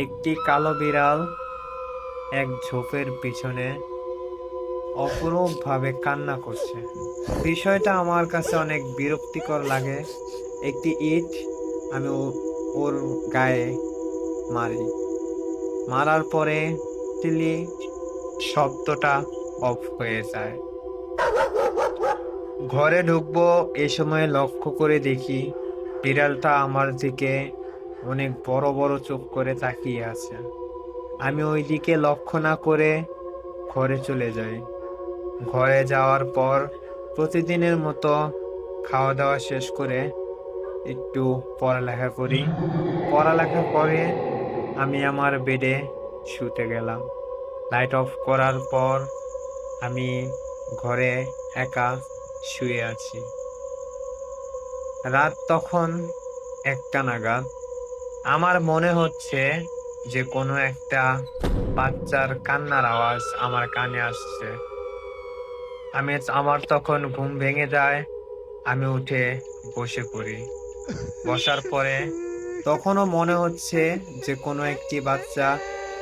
একটি কালো বিড়াল এক ঝোপের পিছনে অপরূপভাবে কান্না করছে। বিষয়টা আমার কাছে অনেক বিরক্তিকর লাগে। একটি ইট আমি ওর গায়ে মারি। মারার পরে চিলি শব্দটা অফ হয়ে যায়। ঘরে ঢুকবো, এ সময় লক্ষ্য করে দেখি বিড়ালটা আমার দিকে অনেক বড় বড় চোখ করে তাকিয়ে আছে। আমি ওই দিকে লক্ষ্য না করে ঘরে চলে যাই। ঘরে যাওয়ার পর প্রতিদিনের মতো খাওয়া দাওয়া শেষ করে একটু পড়ালেখা করি। পড়ালেখা করে আমি আমার বেডে শুতে গেলাম। লাইট অফ করার পর আমি ঘরে একা শুয়ে আছি। রাত তখন 1টা নাগাদ। আমার মনে হচ্ছে যে কোনো একটা বাচ্চার কান্নার আওয়াজ আমার কানে আসছে। আমার তখন ঘুম ভেঙে যায়। আমি উঠে বসে পড়ি। বসার পরে তখনও মনে হচ্ছে যে কোনো একটি বাচ্চা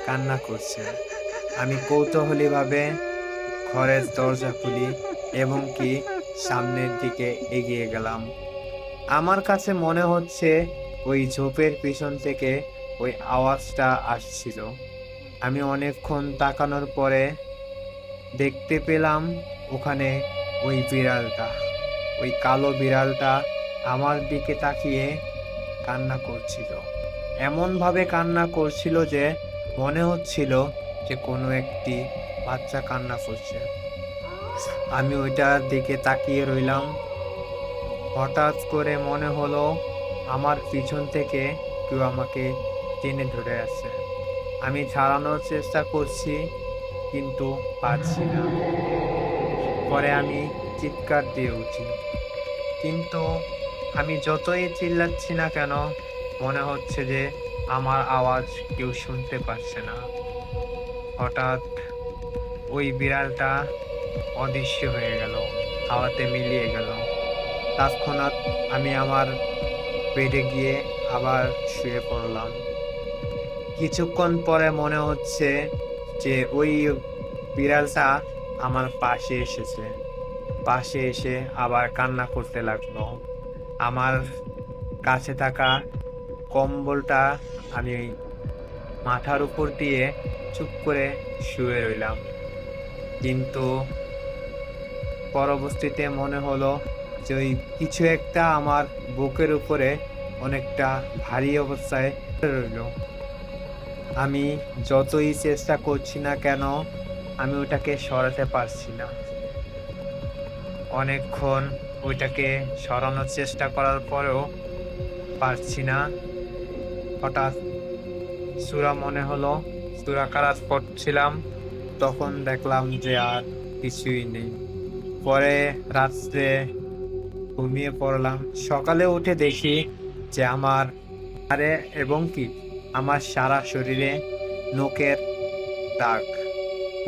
কান্না করছে। আমি কৌতূহলীভাবে ঘরের দরজা খুলি এবং কি সামনের দিকে এগিয়ে গেলাম। আমার কাছে মনে হচ্ছে ওই ঝোপের পিছন থেকে ওই আওয়াজটা আসছিল। আমি অনেকক্ষণ তাকানোর পরে দেখতে পেলাম ওখানে ওই বিড়ালটা, ওই কালো বিড়ালটা আমার দিকে তাকিয়ে কান্না করছিল। এমনভাবে কান্না করছিল যে মনে হচ্ছিল যে কোনো একটি বাচ্চা কান্না করছে। আমি ওইটার দিকে তাকিয়ে রইলাম। হঠাৎ করে মনে হলো আমার পিছন থেকে কেউ আমাকে টেনে ধরে আছে। আমি ছাড়ানোর চেষ্টা করছি কিন্তু পারছি না। পরে আমি চিৎকার দিয়ে উঠি, কিন্তু আমি যতই চিল্লাচ্ছি না কেন মনে হচ্ছে যে আমার আওয়াজ কেউ শুনতে পাচ্ছে না। হঠাৎ ওই বিড়ালটা অদৃশ্য হয়ে গেল, হাওয়াতে মিলিয়ে গেল। তৎক্ষণাৎ আমি আমার বেডে গিয়ে আবার শুয়ে পড়লাম। কিছুক্ষণ পরে মনে হচ্ছে যে ওই বিড়ালটা আমার পাশে এসেছে। পাশে এসে আবার কান্না করতে লাগলো। আমার কাছে থাকা কম্বলটা আমি মাথার উপর দিয়ে চুপ করে শুয়ে রইলাম। কিন্তু পরবর্তীতে মনে হলো যে ওই কিছু একটা আমার বুকের উপরে অনেকটা ভারী অবস্থায় রইল। আমি যতই চেষ্টা করছি না কেন আমি ওটাকে সরাতে পারছি না। অনেকক্ষণ ওইটাকে সরানোর চেষ্টা করার পরেও পারছি না। হঠাৎ সূরা মনে হলো, সূরা কেরাত পড়ছিলাম, তখন দেখলাম যে আর কিছুই নেই। পরে রাত্রে ঘুমিয়ে পড়লাম। সকালে উঠে দেখি যে আমার এবং কি আমার সারা শরীরে নখের দাগ।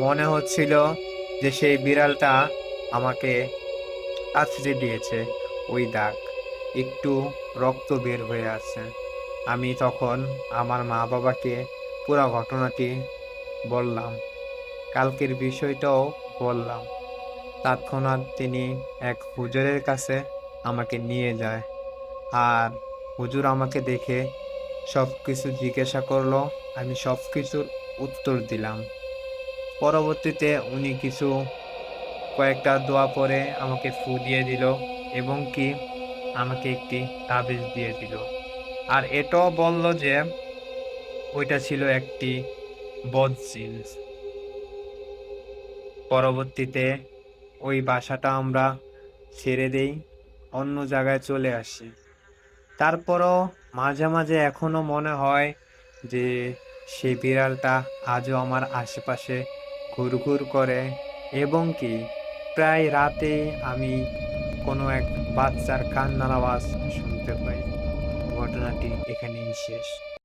মনে হচ্ছিল যে সেই বিড়ালটা আমাকে আছড়ে দিয়েছে ওই দাগ। একটু রক্ত বের হয়ে আছে। আমি তখন আমার মা বাবাকে পুরো ঘটনাটি বললাম, কালকের বিষয়টাও বললাম। তৎক্ষণাৎ তিনি এক হুজুরের কাছে আমাকে নিয়ে যায়। আর হুজুর আমাকে দেখে সবকিছু জিজ্ঞাসা করলো। আমি সবকিছুর উত্তর দিলাম। পরবর্তীতে উনি কয়েকটা দোয়া পরে আমাকে ফু দিয়ে দিল এবং কি আমাকে একটি তাবিজ দিয়ে দিল। আর এটাও বলল যে ওইটা ছিল একটি বদজিন। পরবর্তীতে ওই বাসাটা আমরা ছেড়ে দেই, অন্য জায়গায় চলে আসি। তারপরও মাঝে মাঝে এখনো মনে হয় যে সেই বিড়ালটা আজও আমার আশেপাশে ঘুরঘুর করে এবং কি প্রায় রাতে আমি কোনো এক বাচ্চার কান্নার আওয়াজ শুনতে পাই। ঘটনাটি এখানেই শেষ।